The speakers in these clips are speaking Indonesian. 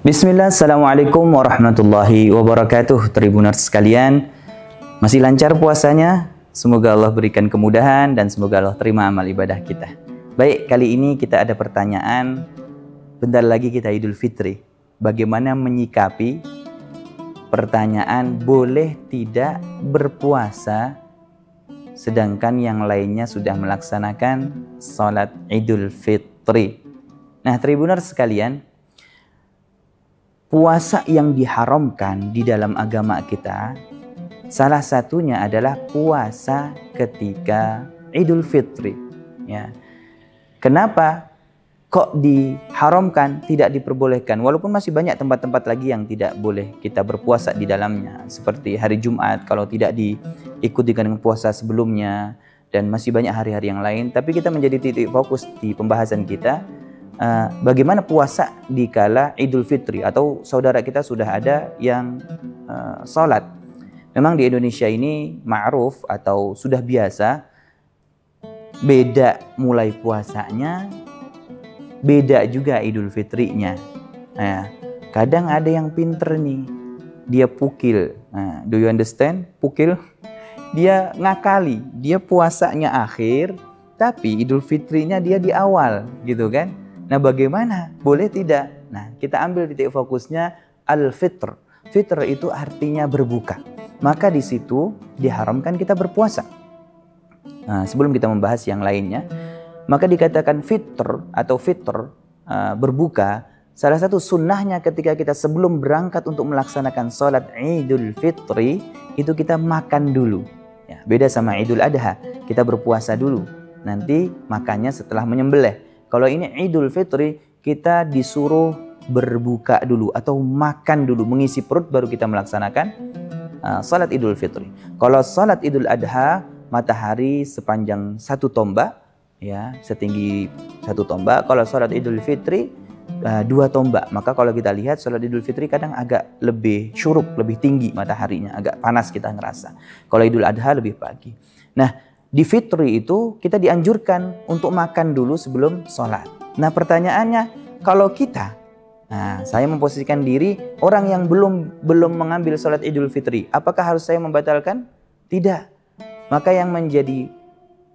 Bismillah, Assalamualaikum warahmatullahi wabarakatuh. Tribuners sekalian, masih lancar puasanya? Semoga Allah berikan kemudahan dan semoga Allah terima amal ibadah kita. Baik, kali ini kita ada pertanyaan. Bentar lagi kita Idul Fitri. Bagaimana menyikapi pertanyaan boleh tidak berpuasa sedangkan yang lainnya sudah melaksanakan sholat Idul Fitri? Nah, Tribuners sekalian, puasa yang diharamkan di dalam agama kita, salah satunya adalah puasa ketika Idul Fitri. Ya. Kenapa kok diharamkan, tidak diperbolehkan? Walaupun masih banyak tempat-tempat lagi yang tidak boleh kita berpuasa di dalamnya, seperti hari Jumat kalau tidak diikuti dengan puasa sebelumnya, dan masih banyak hari-hari yang lain. Tapi kita menjadi titik fokus di pembahasan kita, bagaimana puasa di kala Idul Fitri atau saudara kita sudah ada yang sholat. Memang di Indonesia ini ma'ruf atau sudah biasa, beda mulai puasanya, beda juga Idul Fitrinya. Nah, kadang ada yang pinter nih, dia pukil. Nah, do you understand? Pukil, dia ngakali, dia puasanya akhir, tapi Idul Fitrinya dia di awal, gitu kan? Nah, bagaimana? Boleh tidak? Nah, kita ambil titik fokusnya al-fitr. Fitr itu artinya berbuka. Maka di situ diharamkan kita berpuasa. Nah, sebelum kita membahas yang lainnya, maka dikatakan fitr atau fitr, berbuka. Salah satu sunnahnya ketika kita sebelum berangkat untuk melaksanakan sholat Idul Fitri, itu kita makan dulu. Ya, beda sama Idul Adha, kita berpuasa dulu. Nanti makannya setelah menyembelih. Kalau ini Idul Fitri, kita disuruh berbuka dulu atau makan dulu, mengisi perut, baru kita melaksanakan salat Idul Fitri. Kalau salat Idul Adha, matahari sepanjang 1 tombak, ya, setinggi 1 tombak. Kalau salat Idul Fitri 2 tombak. Maka kalau kita lihat salat Idul Fitri kadang agak lebih syuruk, lebih tinggi mataharinya, agak panas kita ngerasa. Kalau Idul Adha lebih pagi. Nah, di Fitri itu kita dianjurkan untuk makan dulu sebelum sholat. Nah, pertanyaannya, kalau kita, saya memposisikan diri orang yang belum mengambil sholat Idul Fitri, apakah harus saya membatalkan? Tidak. Maka yang menjadi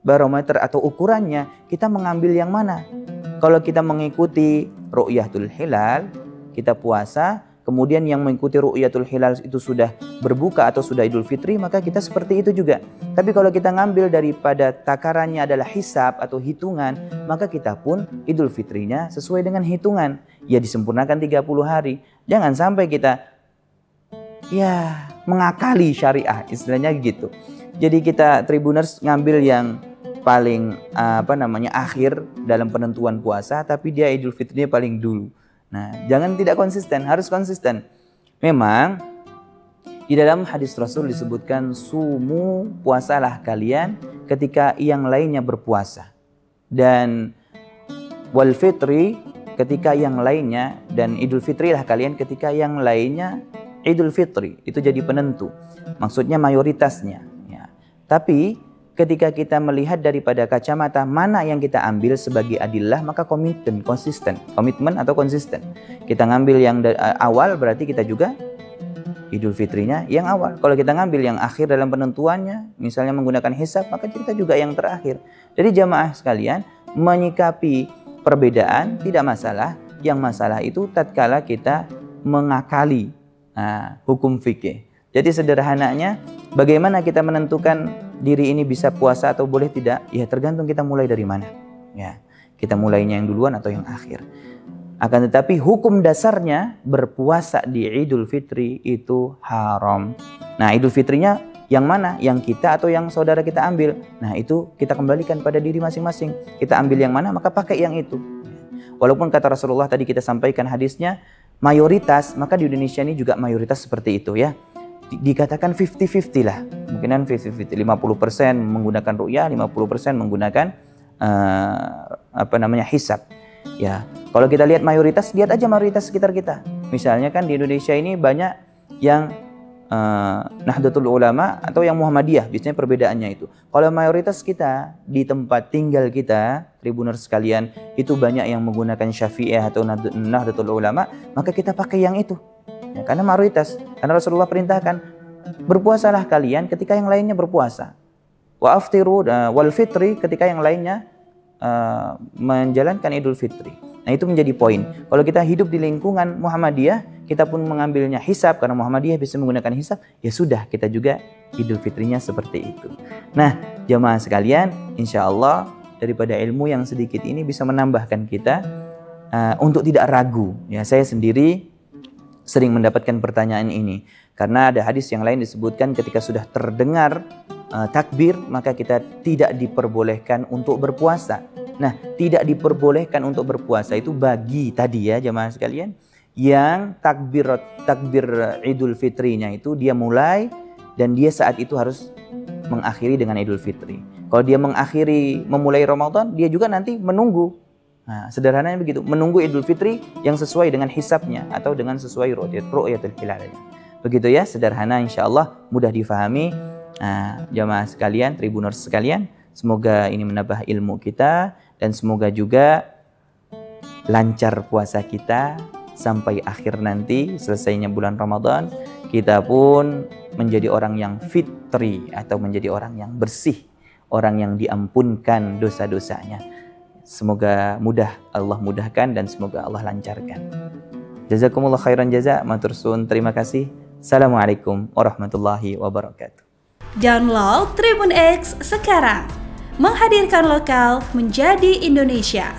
barometer atau ukurannya, kita mengambil yang mana? Kalau kita mengikuti ru'yatul hilal, kita puasa, kemudian yang mengikuti ru'yatul hilal itu sudah berbuka atau sudah Idul Fitri, maka kita seperti itu juga. Tapi kalau kita ngambil daripada takarannya adalah hisab atau hitungan, maka kita pun Idul Fitrinya sesuai dengan hitungan. Ya, disempurnakan 30 hari. Jangan sampai kita mengakali syariah, istilahnya gitu. Jadi kita Tribuners ngambil yang paling akhir dalam penentuan puasa, tapi dia Idul Fitrinya paling dulu. Nah, jangan tidak konsisten, harus konsisten. Memang di dalam hadis Rasul disebutkan sumu, puasalah kalian ketika yang lainnya berpuasa. Dan wal fitri, ketika yang lainnya, dan Idul Fitri lah kalian ketika yang lainnya Idul Fitri. Itu jadi penentu. Maksudnya mayoritasnya, ya. Tapi ketika kita melihat daripada kacamata mana yang kita ambil sebagai adillah, maka komitmen atau konsisten. Kita ngambil yang awal, berarti kita juga Idul Fitrinya yang awal. Kalau kita ngambil yang akhir dalam penentuannya, misalnya menggunakan hisab, maka kita juga yang terakhir. Jadi jamaah sekalian, menyikapi perbedaan tidak masalah. Yang masalah itu tatkala kita mengakali hukum fikih. Jadi sederhananya, bagaimana kita menentukan diri ini bisa puasa atau boleh tidak? Ya, tergantung kita mulai dari mana. Ya, kita mulainya yang duluan atau yang akhir. Akan tetapi hukum dasarnya berpuasa di Idul Fitri itu haram. Nah, Idul Fitrinya yang mana? Yang kita atau yang saudara kita ambil? Nah, itu kita kembalikan pada diri masing-masing. Kita ambil yang mana, maka pakai yang itu. Walaupun kata Rasulullah tadi kita sampaikan hadisnya, mayoritas, maka di Indonesia ini juga mayoritas seperti itu, ya. Dikatakan 50-50 lah, mungkinan 50-50, 50% menggunakan ru'yah, 50% menggunakan hisab. Ya, kalau kita lihat mayoritas, lihat aja mayoritas sekitar kita. Misalnya kan di Indonesia ini banyak yang Nahdlatul Ulama atau yang Muhammadiyah, biasanya perbedaannya itu. Kalau mayoritas kita di tempat tinggal kita, Tribuners sekalian, itu banyak yang menggunakan Syafi'iyah atau Nahdlatul Ulama, maka kita pakai yang itu. Ya, karena mayoritas, karena Rasulullah perintahkan, berpuasalah kalian ketika yang lainnya berpuasa. Wa aftiru wal fitri, ketika yang lainnya menjalankan Idul Fitri. Nah, itu menjadi poin. Kalau kita hidup di lingkungan Muhammadiyah, kita pun mengambilnya hisab karena Muhammadiyah bisa menggunakan hisab, ya sudah, kita juga Idul Fitrinya seperti itu. Nah, jamaah sekalian, insya Allah daripada ilmu yang sedikit ini bisa menambahkan kita untuk tidak ragu. Ya, saya sendiri sering mendapatkan pertanyaan ini karena ada hadis yang lain disebutkan ketika sudah terdengar takbir, maka kita tidak diperbolehkan untuk berpuasa. Nah, tidak diperbolehkan untuk berpuasa itu bagi tadi ya jamaah sekalian, yang takbir Idul Fitrinya itu dia mulai dan dia saat itu harus mengakhiri dengan Idul Fitri. Kalau dia memulai Ramadan, dia juga nanti menunggu. Nah, sederhananya begitu, menunggu Idul Fitri yang sesuai dengan hisabnya atau dengan sesuai ru'yatul hilal. Begitu ya, sederhana, insya Allah mudah difahami. Nah, jamaah sekalian, Tribuners sekalian, semoga ini menambah ilmu kita dan semoga juga lancar puasa kita sampai akhir nanti selesainya bulan Ramadan, kita pun menjadi orang yang fitri atau menjadi orang yang bersih, orang yang diampunkan dosa-dosanya. Semoga Allah mudahkan dan semoga Allah lancarkan. Jazakumullah khairan jaza, matur suwun, terima kasih. Assalamualaikum warahmatullahi wabarakatuh. Download Tribun X sekarang, menghadirkan lokal menjadi Indonesia.